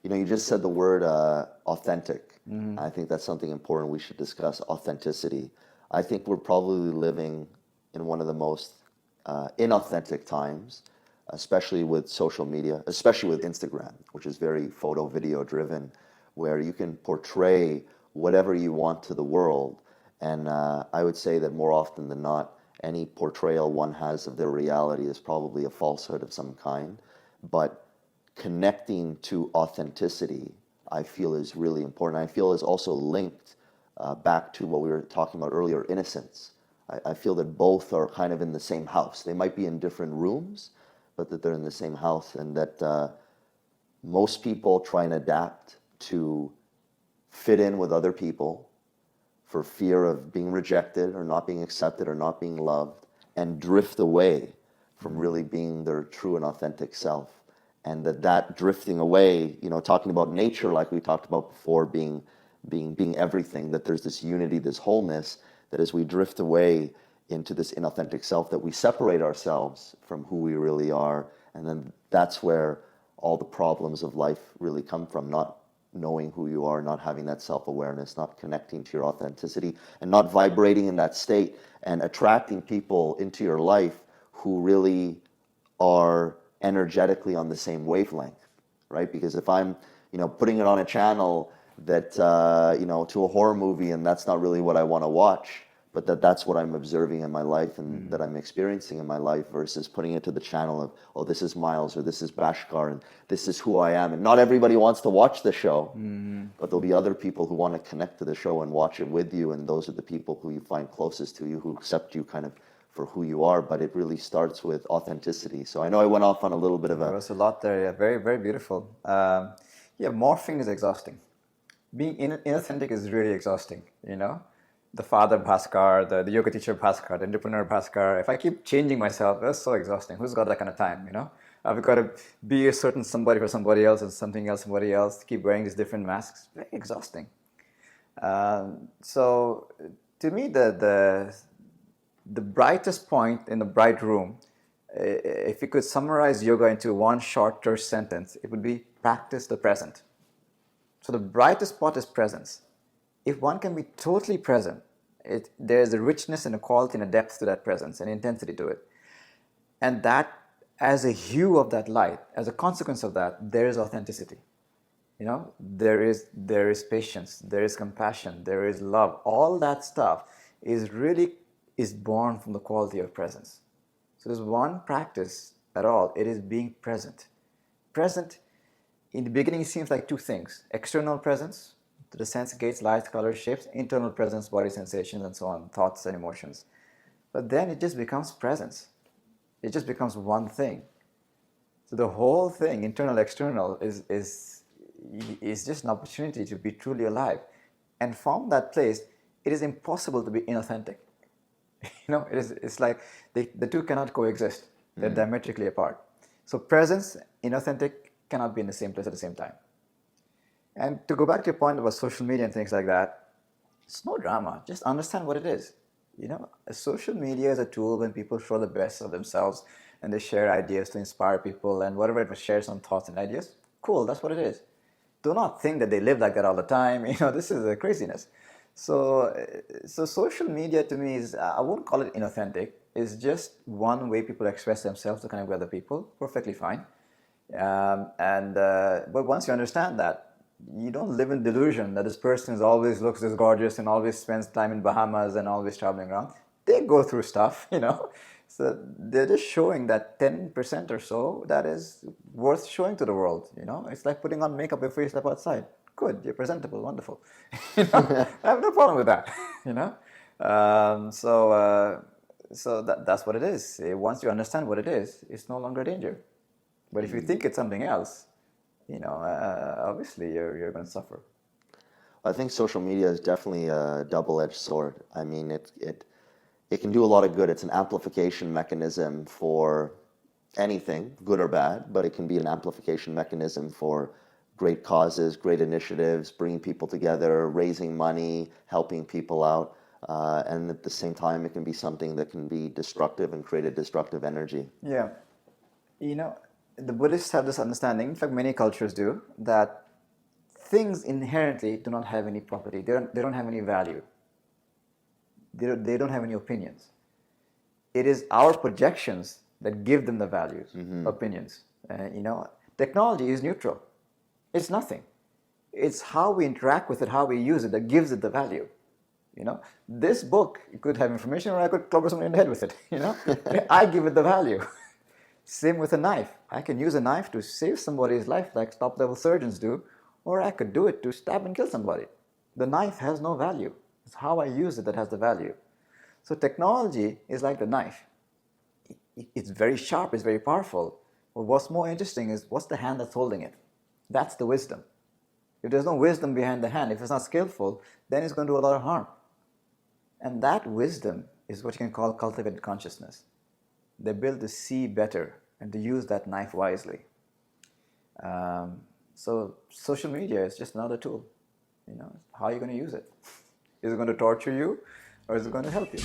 You just said the word authentic. I think that's something important we should discuss, authenticity. I think we're probably living in one of the most inauthentic times, especially with social media, especially with Instagram, which is very photo, video driven, where you can portray whatever you want to the world. And I would say that more often than not, any portrayal one has of their reality is probably a falsehood of some kind. But connecting to authenticity, I feel, is really important. I feel is also linked back to what we were talking about earlier, innocence. I feel that both are kind of in the same house. They might be in different rooms, but that they're in the same house, and that most people try and adapt to fit in with other people for fear of being rejected or not being accepted or not being loved, and drift away from really being their true and authentic self. And that drifting away, talking about nature like we talked about before, being everything, that there's this unity, this wholeness, that as we drift away into this inauthentic self, that we separate ourselves from who we really are. And then that's where all the problems of life really come from, not knowing who you are, not having that self-awareness, not connecting to your authenticity, and not vibrating in that state and attracting people into your life who really are energetically on the same wavelength, right? Because if I'm, putting it on a channel that, to a horror movie, and that's not really what I want to watch, but that's what I'm observing in my life and that I'm experiencing in my life, versus putting it to the channel of, oh, this is Miles, or this is Bhaskar, and this is who I am. And not everybody wants to watch the show, but there'll be other people who want to connect to the show and watch it with you, and those are the people who you find closest to you, who accept you kind of for who you are. But it really starts with authenticity. So I know I went off on a little bit of There was a lot there. Yeah, very, very beautiful. Morphing is exhausting. Being inauthentic is really exhausting, The father Bhaskar, the yoga teacher Bhaskar, the entrepreneur Bhaskar. If I keep changing myself, that's so exhausting. Who's got that kind of time, I've got to be a certain somebody for somebody else and something else, somebody else, keep wearing these different masks. Very exhausting. So to me, the brightest point in the bright room, if you could summarize yoga into one short terse sentence, it would be practice the present. So the brightest spot is presence. If one can be totally present, there's a richness and a quality and a depth to that presence and intensity to it. And that, as a hue of that light, as a consequence of that, there is authenticity. There is patience, there is compassion, there is love. All that stuff is born from the quality of presence. So there's one practice at all. It is being present. Present, in the beginning, it seems like two things. External presence, to the sense, gates, lights, colors, shapes. Internal presence, body sensations, and so on, thoughts and emotions. But then it just becomes presence. It just becomes one thing. So the whole thing, internal, external, is just an opportunity to be truly alive. And from that place, it is impossible to be inauthentic. It's like the two cannot coexist. They're diametrically apart. So presence, inauthentic, cannot be in the same place at the same time. And to go back to your point about social media and things like that, it's no drama. Just understand what it is. Social media is a tool when people show the best of themselves and they share ideas to inspire people, and whatever it was, share some thoughts and ideas. Cool, that's what it is. Do not think that they live like that all the time. This is a craziness. So social media to me is, I won't call it inauthentic. It's just one way people express themselves to connect with other people. Perfectly fine. But once you understand that, you don't live in delusion that this person always looks this gorgeous and always spends time in Bahamas and always traveling around. They go through stuff, So they're just showing that 10% or so that is worth showing to the world, It's like putting on makeup before you step outside. Good, you're presentable, wonderful. I have no problem with that, So that's what it is. Once you understand what it is, it's no longer a danger. But if you think it's something else, obviously you're going to suffer. I think social media is definitely a double-edged sword. I mean, it can do a lot of good. It's an amplification mechanism for anything, good or bad, but it can be an amplification mechanism for great causes, great initiatives, bringing people together, raising money, helping people out. And at the same time, it can be something that can be destructive and create a destructive energy. Yeah. The Buddhists have this understanding, in fact many cultures do, that things inherently do not have any property. They don't have any value. They don't have any opinions. It is our projections that give them the values, opinions. Technology is neutral. It's nothing. It's how we interact with it, how we use it, that gives it the value. This book, you could have information, or I could clobber someone in the head with it. I give it the value. Same with a knife. I can use a knife to save somebody's life, like top-level surgeons do, or I could do it to stab and kill somebody. The knife has no value. It's how I use it that has the value. So technology is like the knife. It's very sharp, it's very powerful. But what's more interesting is what's the hand that's holding it? That's the wisdom. If there's no wisdom behind the hand, if it's not skillful, then it's going to do a lot of harm. And that wisdom is what you can call cultivated consciousness. The ability to see better and to use that knife wisely. So social media is just another tool. How are you going to use it? Is it going to torture you, or is it going to help you?